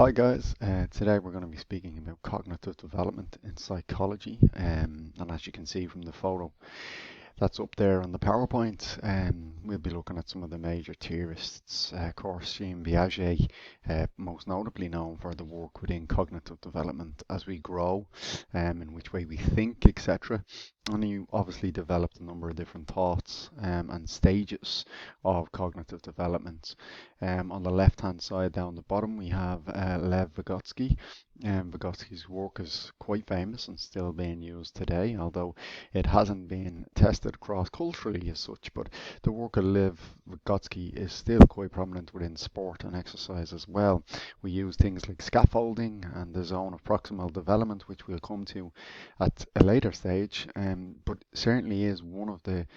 Hi guys, today we're going to be speaking about cognitive development in psychology, and as you can see from the photo that's up there on the PowerPoint, we'll be looking at some of the major theorists. Of course, Jean Piaget, most notably known for the work within cognitive development as we grow, in which way we think, etc. And he obviously developed a number of different thoughts and stages of cognitive development. On the left-hand side down the bottom, we have Lev Vygotsky. Vygotsky's work is quite famous and still being used today, although it hasn't been tested cross-culturally as such. But the work of Lev Vygotsky is still quite prominent within sport and exercise as well. We use things like scaffolding and the zone of proximal development, which we'll come to at a later stage, but certainly is one of the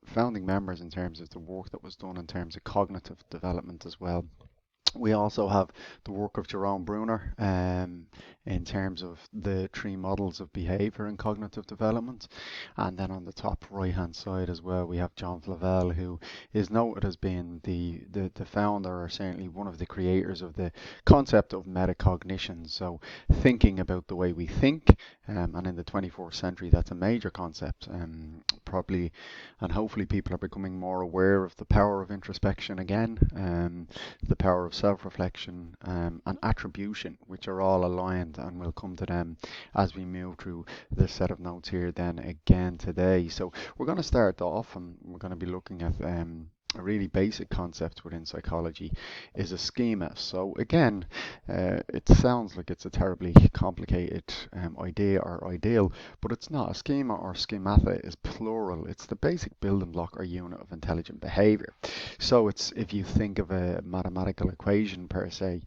founding members in terms of the work that was done in terms of cognitive development as well. We also have the work of Jerome Bruner in terms of the three models of behavior and cognitive development. And then on the top right hand side as well, we have John Flavel, who is noted as being the founder, or certainly one of the creators of the concept of metacognition. So thinking about the way we think, and in the 24th century, that's a major concept. Probably and hopefully people are becoming more aware of the power of introspection again, the power of self-reflection and attribution, which are all aligned, and we'll come to them as we move through this set of notes here then again today. So we're going to start off and we're going to be looking at a really basic concept within psychology is a schema. So again, it sounds like it's a terribly complicated idea or ideal, but it's not. A schema or schemata is plural. It's the basic building block or unit of intelligent behavior. So it's, if you think of a mathematical equation per se,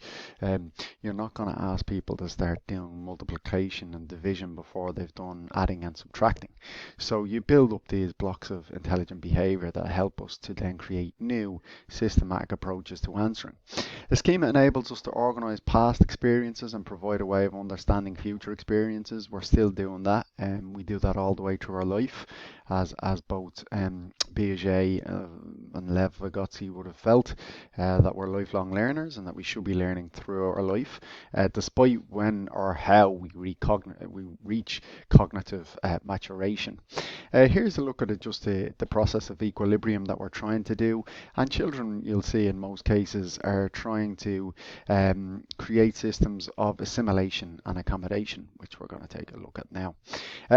you're not going to ask people to start doing multiplication and division before they've done adding and subtracting. So you build up these blocks of intelligent behavior that help us to then create new systematic approaches to answering. The schema enables us to organize past experiences and provide a way of understanding future experiences. We're still doing that, and we do that all the way through our life, as both Piaget and Lev Vygotsky would have felt that we're lifelong learners and that we should be learning through our life, despite when or how we reach cognitive maturation. Here's a look at just the process of equilibrium that we're trying to do. And children, you'll see in most cases, are trying to create systems of assimilation and accommodation, which we're going to take a look at now.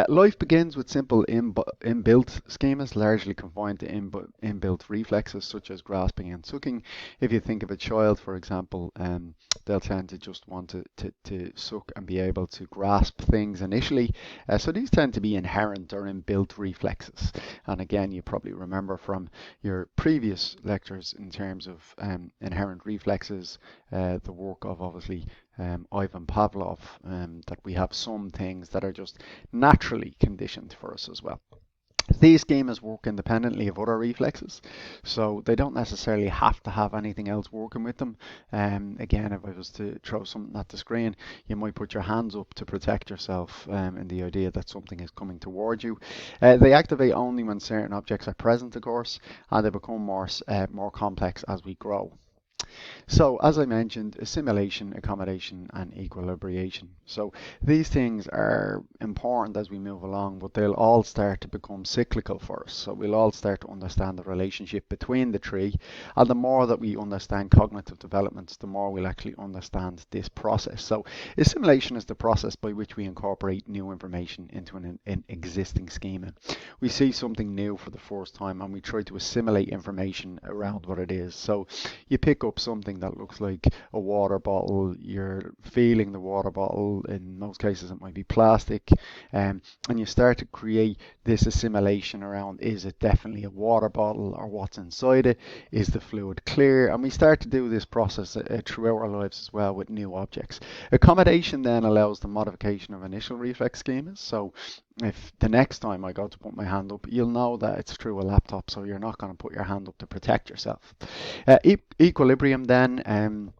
Life begins with simple inbuilt schemas, largely confined to inbuilt reflexes such as grasping and sucking. If you think of a child, for example, they'll tend to just want to suck and be able to grasp things initially. So these tend to be inherent or inbuilt reflexes. And again, you probably remember from your previous lectures in terms of inherent reflexes, the work of obviously Ivan Pavlov, that we have some things that are just naturally conditioned for us as well. These schemas work independently of other reflexes, so they don't necessarily have to have anything else working with them. Again, if I was to throw something at the screen, you might put your hands up to protect yourself in the idea that something is coming towards you. They activate only when certain objects are present, of course, and they become more complex as we grow. So, as I mentioned, assimilation, accommodation, and equilibration. So, these things are important as we move along, but they'll all start to become cyclical for us. So, we'll all start to understand the relationship between the three. And the more that we understand cognitive developments, the more we'll actually understand this process. So, assimilation is the process by which we incorporate new information into an existing schema. We see something new for the first time and we try to assimilate information around what it is. So, you pick up something that looks like a water bottle, you're feeling the water bottle, in most cases it might be plastic, and you start to create this assimilation around, is it definitely a water bottle, or what's inside it, is the fluid clear, and we start to do this process throughout our lives as well with new objects. Accommodation then allows the modification of initial reflex schemas. So if the next time I go to put my hand up, you'll know that it's through a laptop, so you're not going to put your hand up to protect yourself. Equilibrium then, and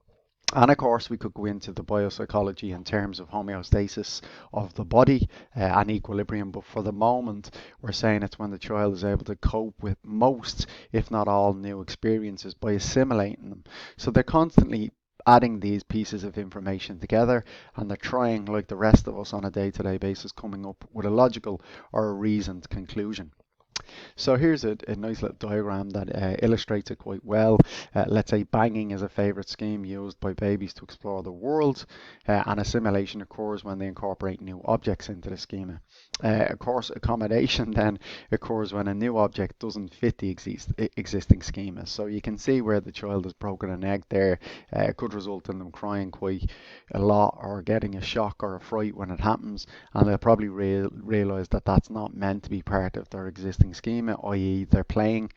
of course we could go into the biopsychology in terms of homeostasis of the body and equilibrium, but for the moment we're saying it's when the child is able to cope with most, if not all, new experiences by assimilating them. So they're constantly adding these pieces of information together, and they're trying, like the rest of us on a day-to-day basis, coming up with a logical or a reasoned conclusion. So here's a nice little diagram that illustrates it quite well. Let's say banging is a favorite scheme used by babies to explore the world, and assimilation occurs when they incorporate new objects into the schema. Of course, accommodation then occurs when a new object doesn't fit the existing schema. So you can see where the child has broken an egg there. It could result in them crying quite a lot or getting a shock or a fright when it happens, and they'll probably realize that that's not meant to be part of their existing schema, i.e. they're playing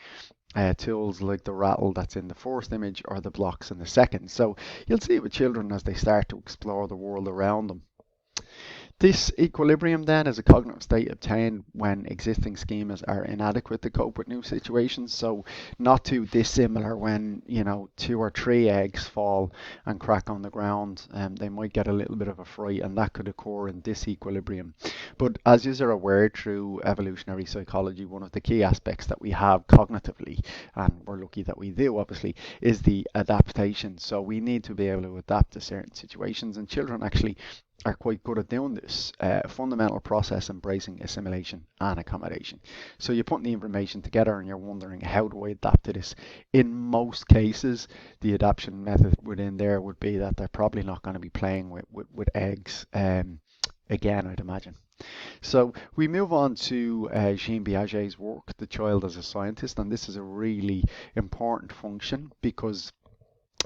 tools like the rattle that's in the first image or the blocks in the second. So you'll see with children as they start to explore the world around them. This equilibrium then is a cognitive state obtained when existing schemas are inadequate to cope with new situations. So not too dissimilar when, you know, 2 or 3 eggs fall and crack on the ground, and they might get a little bit of a fright, and that could occur in disequilibrium. But as you are aware through evolutionary psychology, one of the key aspects that we have cognitively, and we're lucky that we do obviously, is the adaptation. So we need to be able to adapt to certain situations, and children actually are quite good at doing this fundamental process, embracing assimilation and accommodation. So you're putting the information together and you're wondering, how do I adapt to this? In most cases, the adaptation method within there would be that they're probably not going to be playing with eggs again, I'd imagine. So we move on to Jean Piaget's work, The Child as a Scientist, and this is a really important function because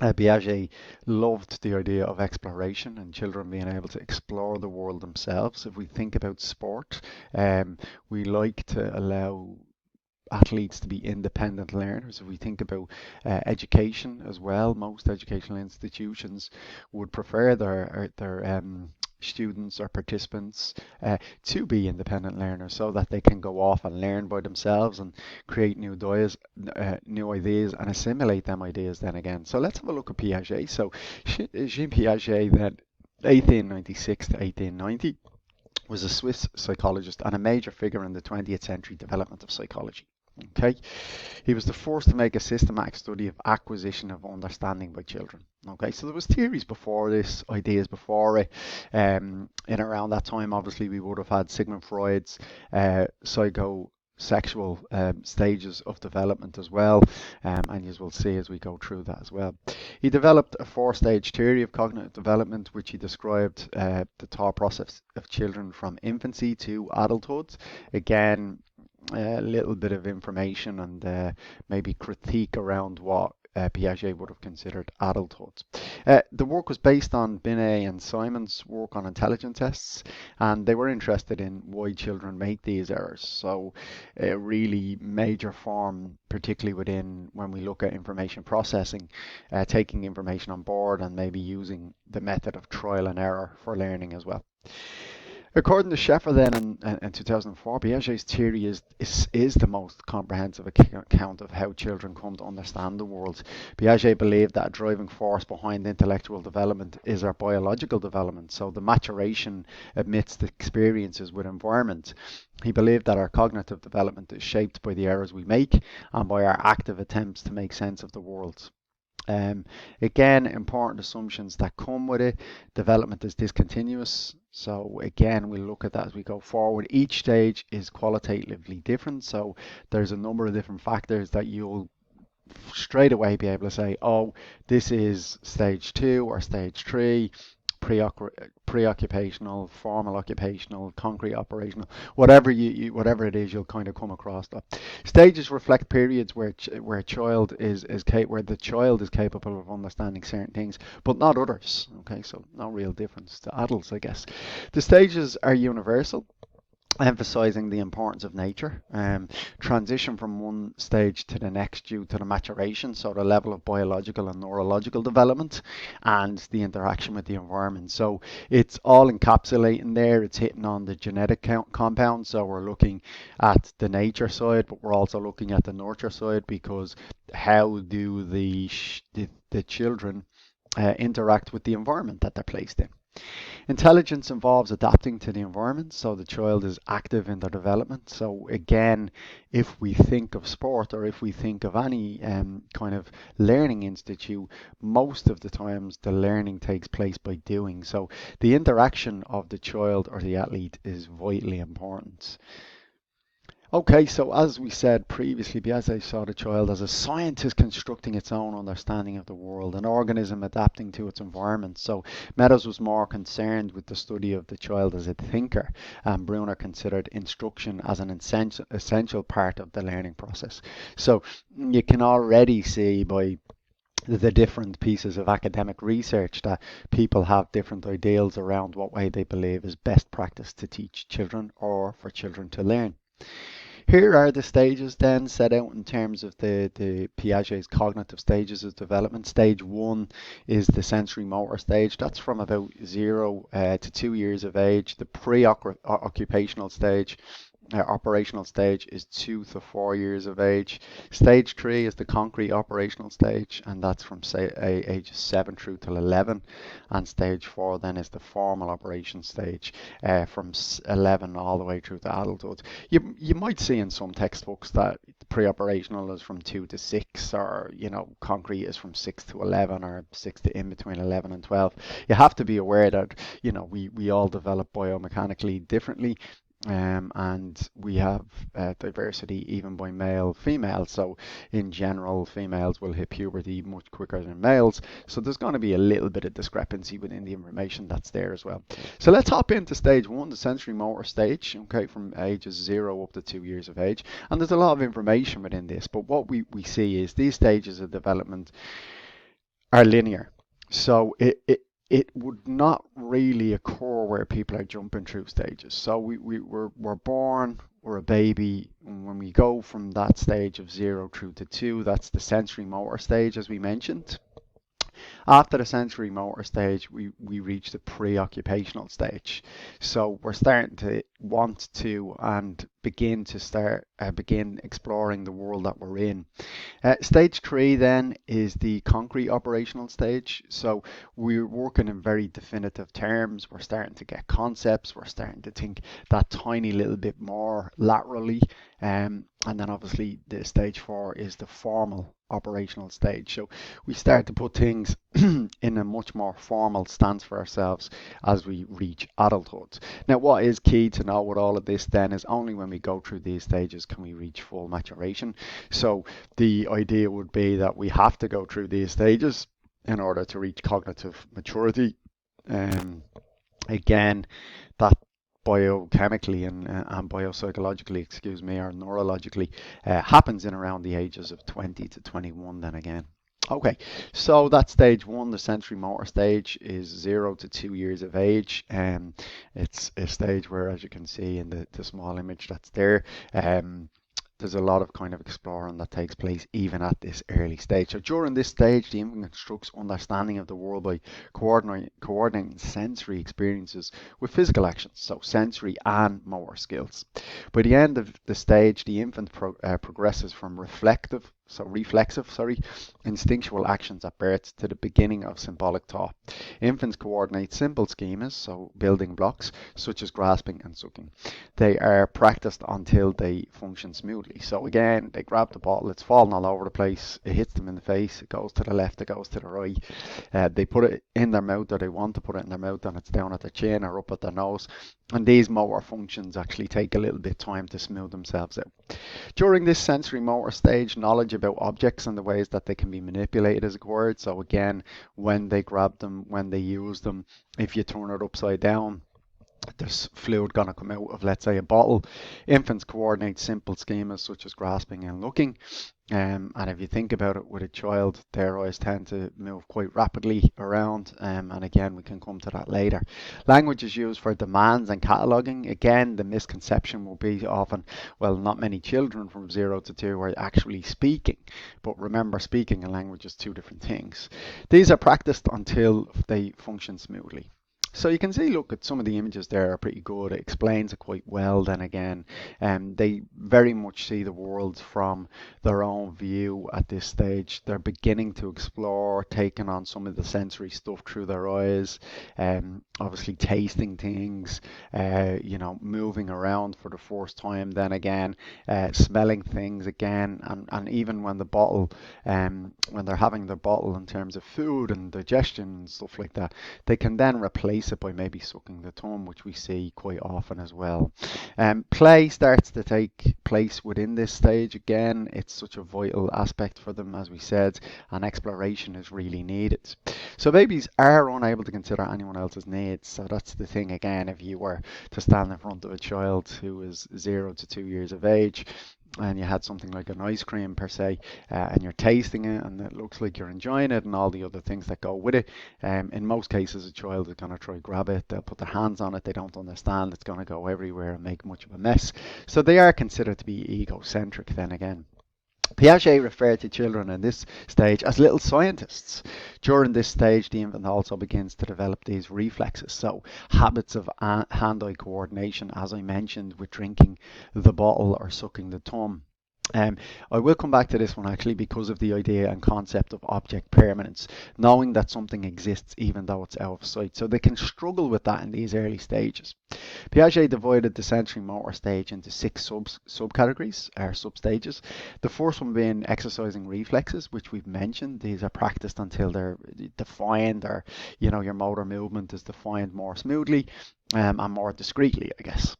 Piaget loved the idea of exploration and children being able to explore the world themselves. If we think about sport, we like to allow athletes to be independent learners. If we think about education as well, most educational institutions would prefer their students or participants to be independent learners so that they can go off and learn by themselves and create new ideas and assimilate them ideas then again. So let's have a look at Piaget. So Jean Piaget then 1896 to 1890 was a Swiss psychologist and a major figure in the 20th century development of psychology. Okay, he was the first to make a systematic study of acquisition of understanding by children. Okay, so there was theories before this, ideas before it. In around that time, obviously, we would have had Sigmund Freud's psychosexual stages of development as well, and as we'll see as we go through that as well. He developed a 4-stage theory of cognitive development, which he described the thought process of children from infancy to adulthood. Again, a little bit of information and maybe critique around what Piaget would have considered adulthood. The work was based on Binet and Simon's work on intelligence tests, and they were interested in why children make these errors. So a really major form, particularly within when we look at information processing, taking information on board and maybe using the method of trial and error for learning as well. According to Sheffer then in 2004, Piaget's theory is the most comprehensive account of how children come to understand the world. Piaget believed that a driving force behind intellectual development is our biological development, so the maturation amidst experiences with environment. He believed that our cognitive development is shaped by the errors we make and by our active attempts to make sense of the world. Again, important assumptions that come with it. Development is discontinuous. So again, we'll look at that as we go forward. Each stage is qualitatively different. So there's a number of different factors that you'll straight away be able to say, oh, this is stage 2 or stage 3. Preoccupational, formal occupational, concrete operational, whatever whatever it is, you'll kind of come across that. Stages reflect periods where the child is capable of understanding certain things, but not others. Okay, so no real difference to adults, I guess. The stages are universal, emphasizing the importance of nature, transition from one stage to the next due to the maturation, so the level of biological and neurological development and the interaction with the environment. So it's all encapsulating there. It's hitting on the genetic compound, so we're looking at the nature side, but we're also looking at the nurture side, because how do the children interact with the environment that they're placed in. Intelligence involves adapting to the environment, so the child is active in their development. So again, if we think of sport or if we think of any kind of learning institute, most of the times the learning takes place by doing. So the interaction of the child or the athlete is vitally important. Okay, so as we said previously, Piaget saw the child as a scientist constructing its own understanding of the world, an organism adapting to its environment. So Meadows was more concerned with the study of the child as a thinker, and Bruner considered instruction as an essential part of the learning process. So you can already see by the different pieces of academic research that people have different ideals around what way they believe is best practice to teach children or for children to learn. Here are the stages then set out in terms of the Piaget's cognitive stages of development. Stage one is the sensory motor stage. That's from about 0 to 2 years of age. The pre-occupational stage, operational stage, is 2 to 4 years of age. Stage three is the concrete operational stage, and that's from say ages 7 through till 11. And stage four then is the formal operation stage, from 11 all the way through to adulthood. You might see in some textbooks that the pre-operational is from 2 to 6, or concrete is from 6 to 11, or 6 to in between 11 and 12. You have to be aware that we all develop biomechanically differently. And we have diversity even by male, female. So in general, females will hit puberty much quicker than males. So there's going to be a little bit of discrepancy within the information that's there as well. So let's hop into stage one, the sensory motor stage, okay, from ages 0 up to 2 years of age. And there's a lot of information within this, but what we see is these stages of development are linear. So it would not really occur where people are jumping through stages. So we're born, we're a baby, and when we go from that stage of 0 through to 2, that's the sensory motor stage, as we mentioned. After the sensory motor stage, we reach the preoccupational stage. So we're starting to want to and begin exploring the world that we're in. Stage three then is the concrete operational stage. So we're working in very definitive terms. We're starting to get concepts. We're starting to think that tiny little bit more laterally. And then obviously the stage four is the formal operational stage. So we start to put things in a much more formal stance for ourselves as we reach adulthood. Now, what is key to know with all of this then is only when we go through these stages can we reach full maturation. So the idea would be that we have to go through these stages in order to reach cognitive maturity. Again, that biochemically and biopsychologically, or neurologically, happens in around the ages of 20 to 21 then again. Okay, so that's stage one. The sensory motor stage is 0 to 2 years of age. It's a stage where, as you can see in the small image that's there, there's a lot of kind of exploring that takes place even at this early stage. So during this stage, the infant constructs understanding of the world by coordinating sensory experiences with physical actions, so sensory and motor skills. By the end of the stage, the infant progresses from reflexive, instinctual actions at birth to the beginning of symbolic thought. Infants coordinate simple schemas, so building blocks, such as grasping and sucking. They are practiced until they function smoothly. So again, they grab the bottle, it's falling all over the place, it hits them in the face, it goes to the left, it goes to the right. They put it in their mouth, or they want to put it in their mouth, and it's down at their chin or up at their nose. And these motor functions actually take a little bit of time to smooth themselves out. During this sensory motor stage, knowledge about objects and the ways that they can be manipulated is acquired. So again, when they grab them, when they use them, if you turn it upside down, there's fluid going to come out of, let's say, a bottle. Infants coordinate simple schemas such as grasping and looking. And if you think about it with a child, their eyes tend to move quite rapidly around. And again, we can come to that later. Language is used for demands and cataloguing. Again, the misconception will be often, well, not many children from 0 to 2 are actually speaking. But remember, speaking and language is two different things. These are practiced until they function smoothly. So you can see, look at some of the images there are pretty good. It explains it quite well. Then again, they very much see the world from their own view at this stage. They're beginning to explore, taking on some of the sensory stuff through their eyes, obviously tasting things, moving around for the first time. Then again, smelling things again, and even when the bottle, when they're having the bottle in terms of food and digestion and stuff like that, they can then replace it by maybe sucking the thumb, which we see quite often as well. Play starts to take place within this stage. Again, it's such a vital aspect for them, as we said, and exploration is really needed. So babies are unable to consider anyone else's needs. So that's the thing again, if you were to stand in front of a child who is 0 to 2 years of age, and you had something like an ice cream per se, and you're tasting it and it looks like you're enjoying it and all the other things that go with it, in most cases a child is going to try grab it, they'll put their hands on it, they don't understand, it's going to go everywhere and make much of a mess. So they are considered to be egocentric then again. Piaget referred to children in this stage as little scientists. During this stage, the infant also begins to develop these reflexes, so habits of hand-eye coordination, as I mentioned, with drinking the bottle or sucking the thumb. I will come back to this one actually because of the idea and concept of object permanence, knowing that something exists even though it's out of sight. So they can struggle with that in these early stages. Piaget divided the sensory motor stage into 6 subcategories or substages. The first one being exercising reflexes, which we've mentioned. These are practiced until they're defined, or your motor movement is defined more smoothly and more discreetly, I guess.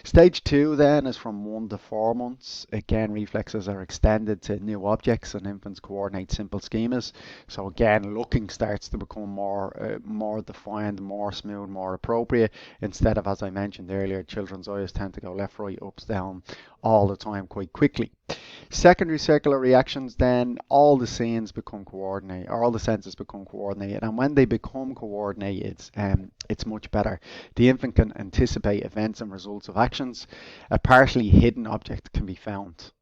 Stage 2 then is from 1 to 4 months. Again, reflexes are extended to new objects and infants coordinate simple schemas. So again, looking starts to become more defined, more smooth, more appropriate, instead of, as I mentioned earlier, children's eyes tend to go left, right, ups, down all the time quite quickly. Secondary circular reactions, then all the scenes become coordinated, or all the senses become coordinated, and when they become coordinated, it's much better. The infant can anticipate events and results of actions. A partially hidden object can be found.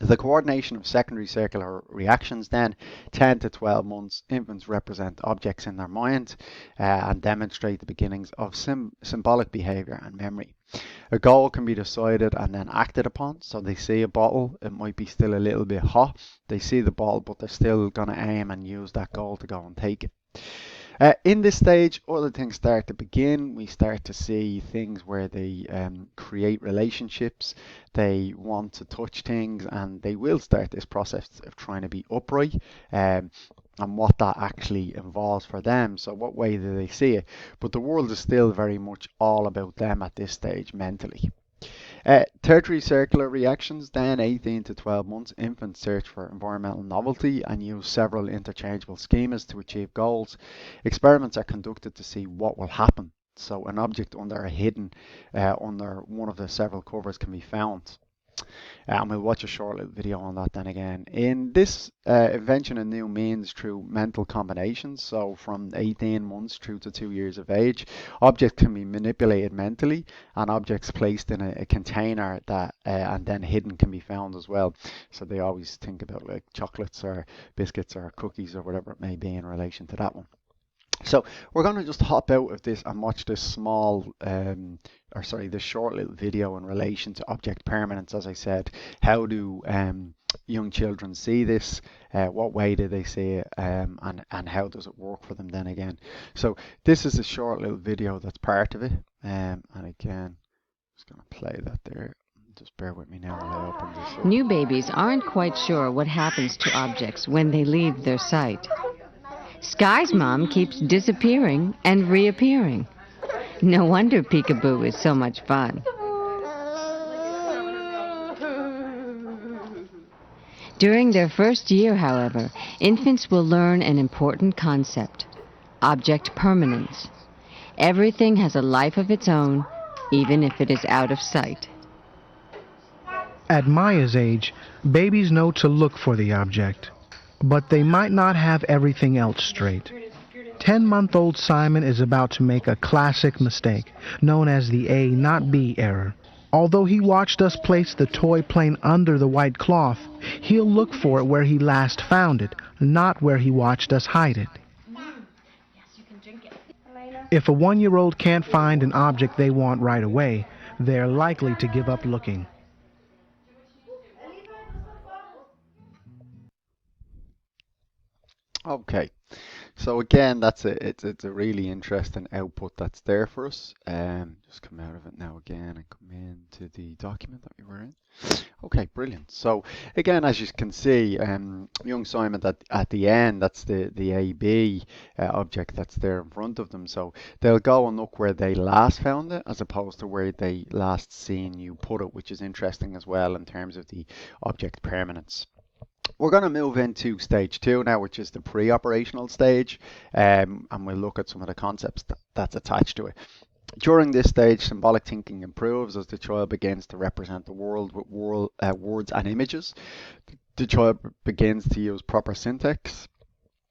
The coordination of secondary circular reactions then, 10 to 12 months, infants represent objects in their mind and demonstrate the beginnings of symbolic behaviour and memory. A goal can be decided and then acted upon. So they see a bottle, it might be still a little bit hot. They see the bottle, but they're still going to aim and use that goal to go and take it. In this stage, other things start to begin. We start to see things where they create relationships, they want to touch things, and they will start this process of trying to be upright, and what that actually involves for them. So what way do they see it? But the world is still very much all about them at this stage mentally. Tertiary circular reactions, then 18 to 12 months, infants search for environmental novelty and use several interchangeable schemas to achieve goals. Experiments are conducted to see what will happen. So an object under under one of the several covers can be found. And we'll watch a short little video on that then again. In this invention of new means through mental combinations, so from 18 months through to 2 years of age, objects can be manipulated mentally, and objects placed in a container that and then hidden can be found as well. So they always think about like chocolates or biscuits or cookies or whatever it may be in relation to that one. So we're going to just hop out of this and watch this this short little video in relation to object permanence. As I said, how do young children see this? What way do they see it? And how does it work for them then again? So this is a short little video that's part of it. And again, I'm just going to play that there. Just bear with me now while I open this up. New babies aren't quite sure what happens to objects when they leave their sight. Sky's mom keeps disappearing and reappearing. No wonder peekaboo is so much fun. During their first year, however, infants will learn an important concept: object permanence. Everything has a life of its own, even if it is out of sight. At Maya's age, babies know to look for the object, but they might not have everything else straight. 10-month-old Simon is about to make a classic mistake, known as the A not B error. Although he watched us place the toy plane under the white cloth, he'll look for it where he last found it, not where he watched us hide it. If a 1-year-old can't find an object they want right away, they're likely to give up looking. Okay, so again, it's a really interesting output that's there for us. Just come out of it now again and come into the document that we were in. Okay, brilliant. So again, as you can see, young Simon, that at the end, that's the AB object that's there in front of them. So they'll go and look where they last found it, as opposed to where they last seen you put it, which is interesting as well in terms of the object permanence. We're going to move into stage 2 now, which is the pre-operational stage, and we'll look at some of the concepts that's attached to it. During this stage, symbolic thinking improves as the child begins to represent the world with words and images. The child begins to use proper syntax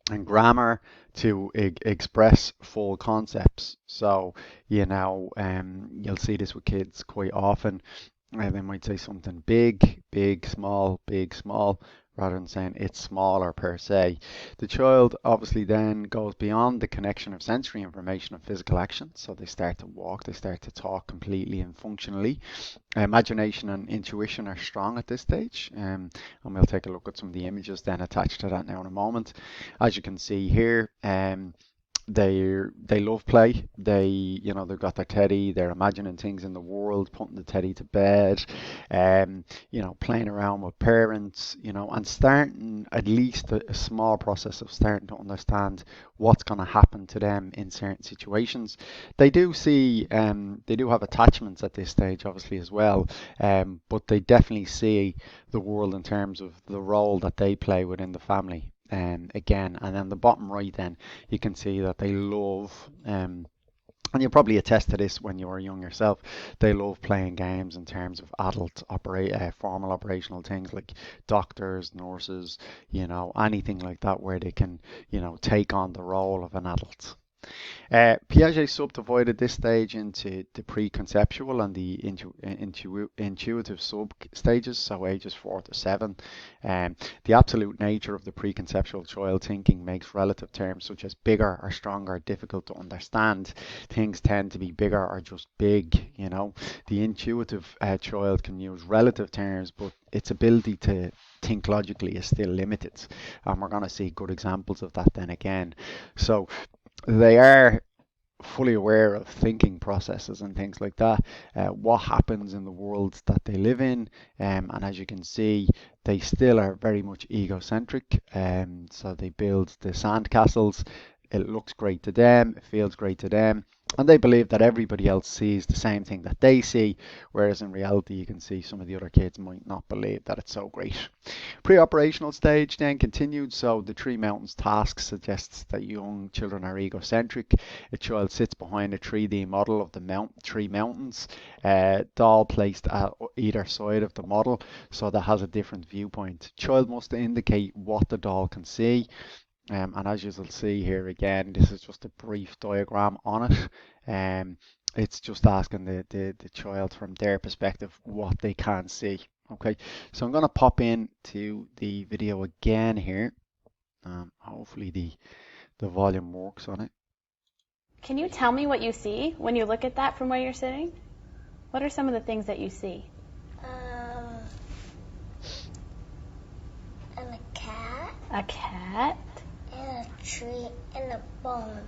and grammar to express full concepts. So, you'll see this with kids quite often. They might say something big, big, small, rather than saying it's smaller per se. The child obviously then goes beyond the connection of sensory information and physical action. So they start to walk, they start to talk completely and functionally. Imagination and intuition are strong at this stage. And we'll take a look at some of the images then attached to that now in a moment. As you can see here, they love play. They've got their teddy. They're imagining things in the world, putting the teddy to bed, playing around with parents, and starting at least a small process of starting to understand what's going to happen to them in certain situations. They do have attachments at this stage, obviously as well, but they definitely see the world in terms of the role that they play within the family. Again, and then the bottom right, then you can see that they love, and you'll probably attest to this when you were young yourself, they love playing games in terms of adult formal operational things like doctors, nurses, anything like that where they can, take on the role of an adult. Piaget subdivided this stage into the preconceptual and the intuitive sub-stages, so ages 4 to 7. The absolute nature of the preconceptual child thinking makes relative terms such as bigger or stronger difficult to understand. Things tend to be bigger or just big, The intuitive child can use relative terms, but its ability to think logically is still limited. And we're going to see good examples of that then again. So they are fully aware of thinking processes and things like that, what happens in the world that they live in, and as you can see, they still are very much egocentric, so they build the sand castles. It looks great to them, it feels great to them, and they believe that everybody else sees the same thing that they see, whereas in reality you can see some of the other kids might not believe that it's so great. Pre-operational stage then continued, so the Three Mountains task suggests that young children are egocentric. A child sits behind a 3D model of the three mountains, doll placed at either side of the model, so that has a different viewpoint. Child must indicate what the doll can see. And as you will see here again, this is just a brief diagram on it. It's just asking the child from their perspective what they can see. Okay, so I'm going to pop in to the video again here. Hopefully the volume works on it. Can you tell me what you see when you look at that from where you're sitting? What are some of the things that you see? And a cat. A cat. And a tree and a bone.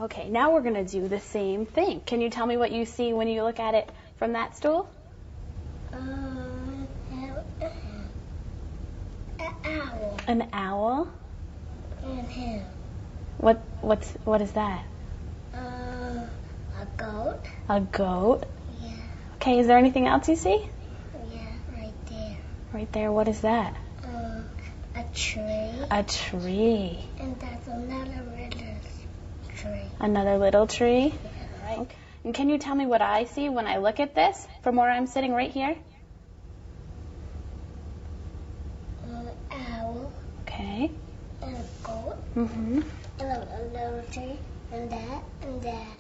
Okay, now we're going to do the same thing. Can you tell me what you see when you look at it from that stool? An owl. An owl? And him. What is that? A goat. A goat? Yeah. Okay, is there anything else you see? Yeah, right there. Right there, what is that? A tree. A tree. And that's another little tree. Another little tree? Yeah. Right. Okay. And can you tell me what I see when I look at this from where I'm sitting right here? An owl. Okay. And a goat. Mm-hmm. And a little tree. And that. And that.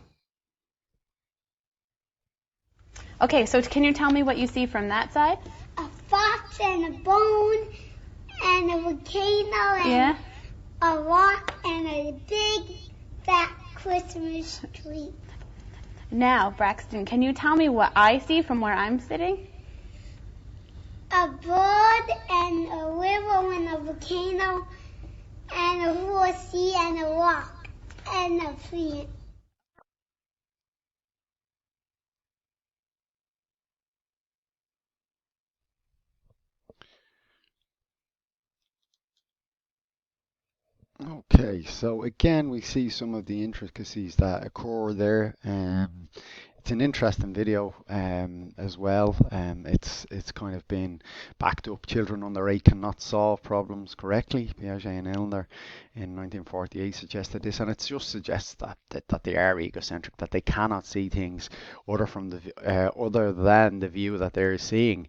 Okay, so can you tell me what you see from that side? A fox and a bone. And a volcano. And Yeah. a rock. And a big fat Christmas tree. Now, Braxton, can you tell me what I see from where I'm sitting? A bird and a river and a volcano and a horsey and a rock and a plant. Okay, so again, we see some of the intricacies that occur there. It's an interesting video as well. It's kind of been backed up. Children under 8 cannot solve problems correctly. Piaget and Illner in 1948 suggested this, and it just suggests that they are egocentric, that they cannot see things other than the view that they're seeing.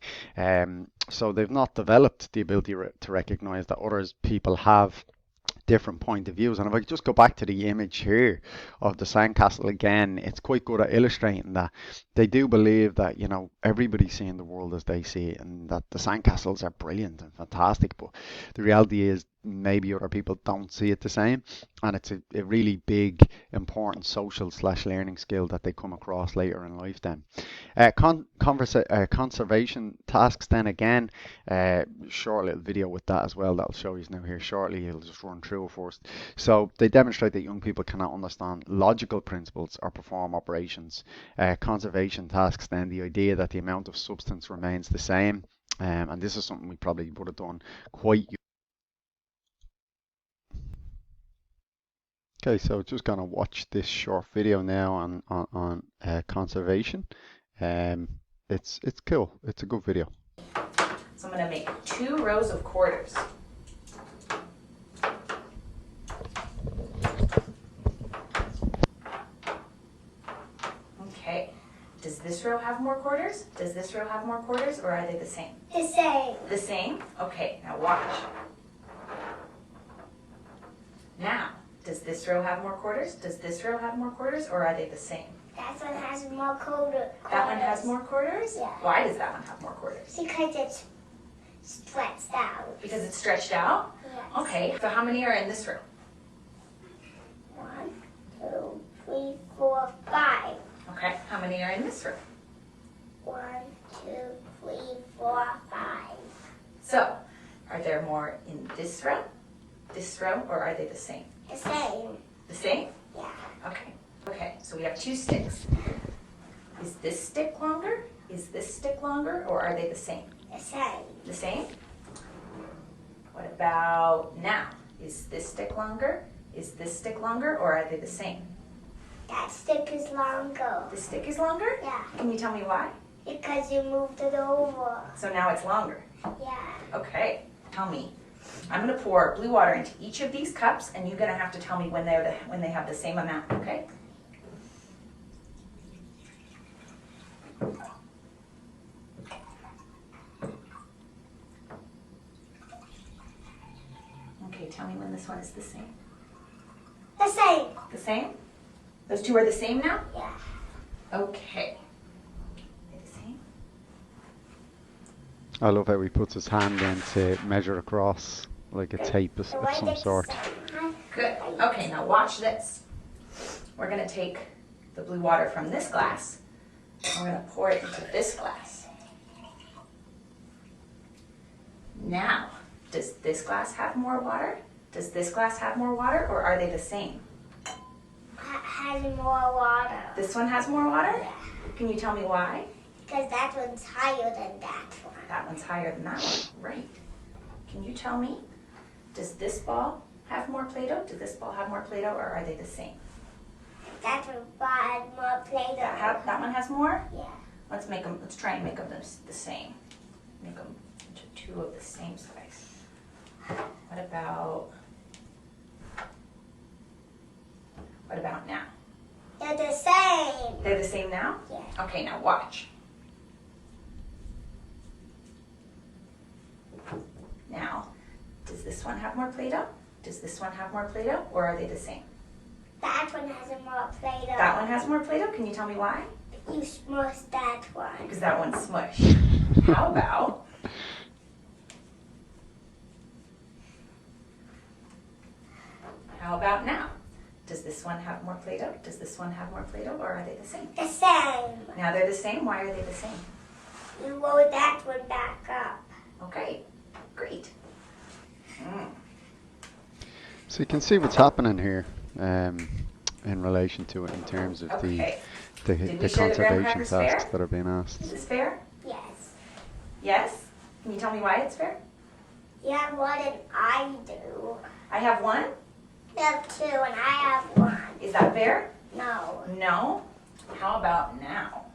So they've not developed the ability to recognize that people have different point of views. And if I could just go back to the image here of the sandcastle again, it's quite good at illustrating that they do believe that, you know, everybody's seeing the world as they see it, and that the sandcastles are brilliant and fantastic. But the reality is maybe other people don't see it the same, and it's a really big, important social / learning skill that they come across later in life then. Conservation tasks then again, short little video with that as well that'll show you now here shortly. I'll just run through it first. So they demonstrate that young people cannot understand logical principles or perform operations. Conservation tasks then, the idea that the amount of substance remains the same, and this is something we probably would have done quite. Okay, so just gonna watch this short video now on conservation. It's cool. It's a good video. So I'm going to make 2 rows of quarters. Okay. Does this row have more quarters? Does this row have more quarters, or are they the same? The same. The same? Okay, now watch. Now, does this row have more quarters? Does this row have more quarters, or are they the same? That one has more quarters. That one has more quarters? Yeah. Why does that one have more quarters? Because it's stretched out. Because it's stretched out? Yes. Okay, so how many are in this row? 1, 2, 3, 4, 5. Okay, how many are in this row? 1, 2, 3, 4, 5. So, are there more in this row, or are they the same? The same. The same? Yeah. Okay. Okay, so we have 2 sticks. Is this stick longer? Is this stick longer, or are they the same? The same. The same? What about now? Is this stick longer? Is this stick longer, or are they the same? That stick is longer. The stick is longer? Yeah. Can you tell me why? Because you moved it over. So now it's longer. Yeah. Okay, tell me. I'm going to pour blue water into each of these cups, and you're going to have to tell me when they have the same amount, okay? Okay, tell me when this one is the same. The same. The same? Those 2 are the same now? Yeah. Okay. They're the same? I love how he puts his hand in to measure across like a tape of some sort. Good. Okay, now watch this. We're going to take the blue water from this glass, and we're going to pour it into this glass. Now, does this glass have more water? Does this glass have more water, or are they the same? Has more water. This one has more water? Yeah. Can you tell me why? Because that one's higher than that one. That one's higher than that one. Right. Can you tell me, does this ball have more Play-Doh? Does this ball have more Play-Doh, or are they the same? That one had more Play-Doh. That one has more? Yeah. Let's try and make them the same. Make them into 2 of the same size. What about now? They're the same. They're the same now? Yeah. Okay, now watch. Now, does this one have more Play-Doh? Does this one have more Play-Doh, or are they the same? That one has more Play-Doh. That one has more Play-Doh? Can you tell me why? You smushed that one. Because that one's smushed. How about now? Does this one have more Play-Doh? Does this one have more Play-Doh, or are they the same? The same. Now they're the same. Why are they the same? You roll that one back up. Okay, great. So you can see what's happening here in relation to it in terms of Okay. the Did we show the graham conservation crackers tasks fair? that are being Is asked. this fair? Yes. Yes? Can you tell me why it's fair? You have one and I do. I have one. You have two and I have one. Is that fair? No. No. How about now?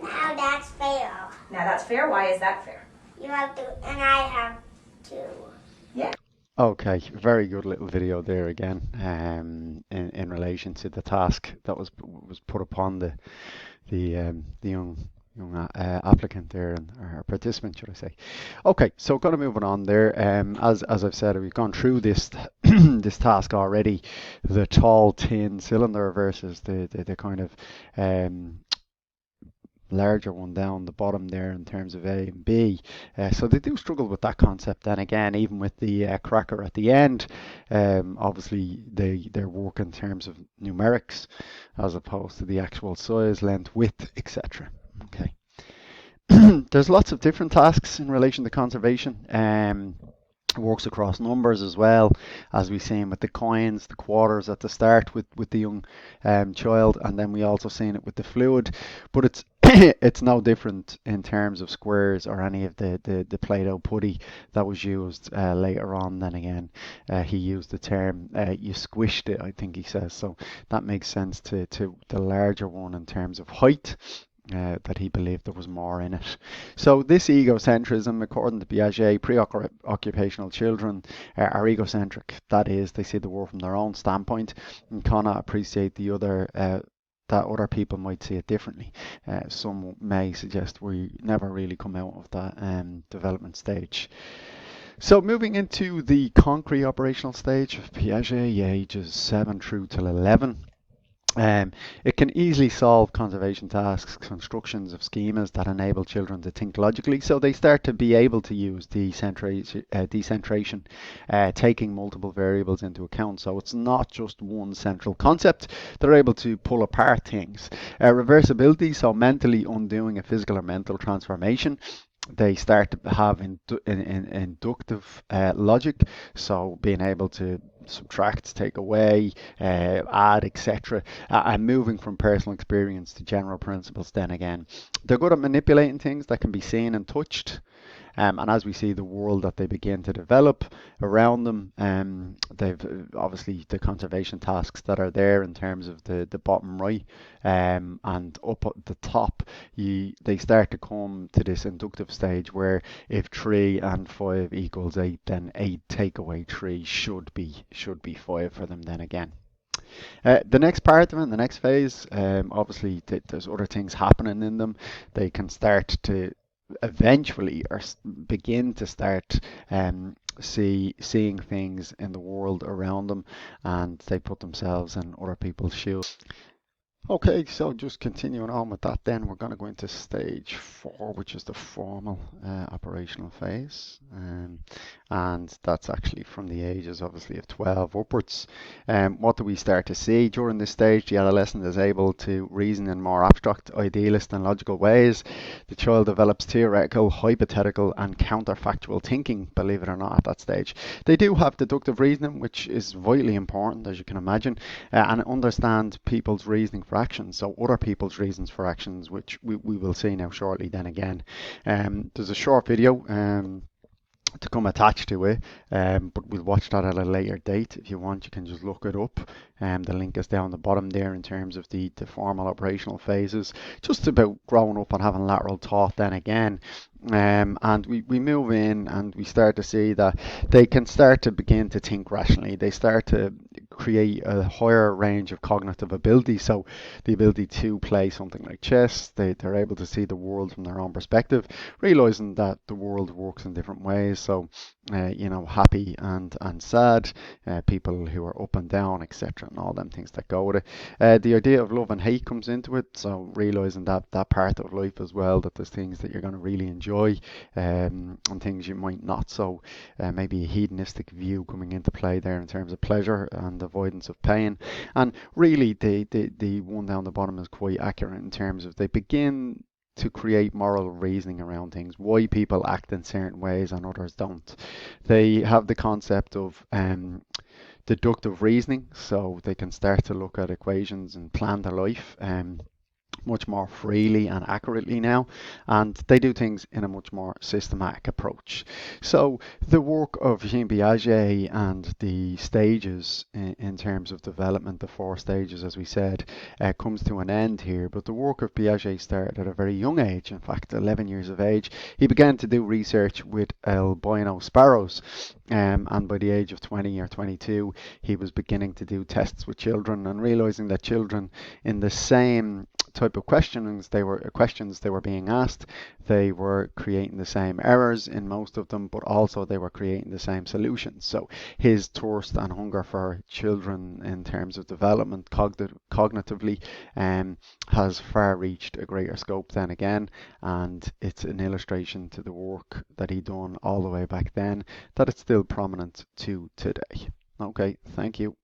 Now that's fair. Now that's fair. Why is that fair? You have two and I have two. Yeah. Okay, very good little video there again, in relation to the task that was put upon the young applicant there, and or participant, should I say. Okay, so going to moving on there. As I've said, we've gone through this this task already. The tall tin cylinder versus the kind of larger one down the bottom there in terms of A and B. So they do struggle with that concept. Then again, even with the cracker at the end, obviously they work in terms of numerics as opposed to the actual size, length, width, etc. Okay. There's lots of different tasks in relation to conservation. Works across numbers as well, as we seen with the coins, the quarters at the start with the young child, and then we also seen it with the fluid. But it's it's no different in terms of squares or any of the Play-Doh putty that was used later on. Then again, he used the term you squished it, I think he says, so that makes sense to the larger one in terms of height. That he believed there was more in it. So this egocentrism, according to Piaget, preoccupational children are egocentric. That is, they see the world from their own standpoint and cannot appreciate the other, that other people might see it differently. Some may suggest we never really come out of that development stage. So moving into the concrete operational stage of Piaget, ages 7 through till 11. It can easily solve conservation tasks, constructions of schemas that enable children to think logically, so they start to be able to use decentration, taking multiple variables into account. So it's not just one central concept. They're able to pull apart things. Reversibility, so mentally undoing a physical or mental transformation. They start to have inductive logic, so being able to subtract, take away, add, etc., and moving from personal experience to general principles. Then again, they're good at manipulating things that can be seen and touched. And as we see the world that they begin to develop around them, they've obviously the conservation tasks that are there in terms of the bottom right, and up at the top, they start to come to this inductive stage where if 3 and 5 equals 8, then 8 take away 3 should be 5 for them. Then again. The next part of it, the next phase, obviously there's other things happening in them. They can start to eventually or begin to start seeing things in the world around them, and they put themselves in other people's shoes. Okay, so just continuing on with that, then we're going to go into stage 4, which is the formal operational phase, and that's actually from the ages obviously of 12 upwards. What do we start to see during this stage? The adolescent is able to reason in more abstract, idealist and logical ways. The child develops theoretical, hypothetical and counterfactual thinking, believe it or not, at that stage. They do have deductive reasoning, which is vitally important, as you can imagine, and understand people's reasoning for actions, so other people's reasons for actions, which we will see now shortly. Then again, there's a short video to come attached to it, but we'll watch that at a later date. If you want, you can just look it up. The link is down the bottom there in terms of the formal operational phases, just about growing up and having lateral thought. Then again, and we move in and we start to see that they can start to begin to think rationally. They start to create a higher range of cognitive ability, so the ability to play something like chess. They're able to see the world from their own perspective, realizing that the world works in different ways, so happy and sad, people who are up and down, etc., and all them things that go with it. The idea of love and hate comes into it, so realizing that part of life as well, that there's things that you're going to really enjoy enjoy, and things you might not. So maybe a hedonistic view coming into play there in terms of pleasure and avoidance of pain. And really, the one down the bottom is quite accurate in terms of they begin to create moral reasoning around things, why people act in certain ways and others don't. They have the concept of deductive reasoning, so they can start to look at equations and plan their life much more freely and accurately now, and they do things in a much more systematic approach. So the work of Jean Piaget and the stages in terms of development, the 4 stages as we said, comes to an end here, but the work of Piaget started at a very young age. In fact, 11 years of age he began to do research with albino sparrows, and by the age of 20 or 22 he was beginning to do tests with children and realizing that children, in the same type of questions they were being asked, they were creating the same errors in most of them, but also they were creating the same solutions. So his thirst and hunger for children in terms of development cognitively has far reached a greater scope then again, and it's an illustration to the work that he done all the way back then that it's still prominent to today. Okay, thank you.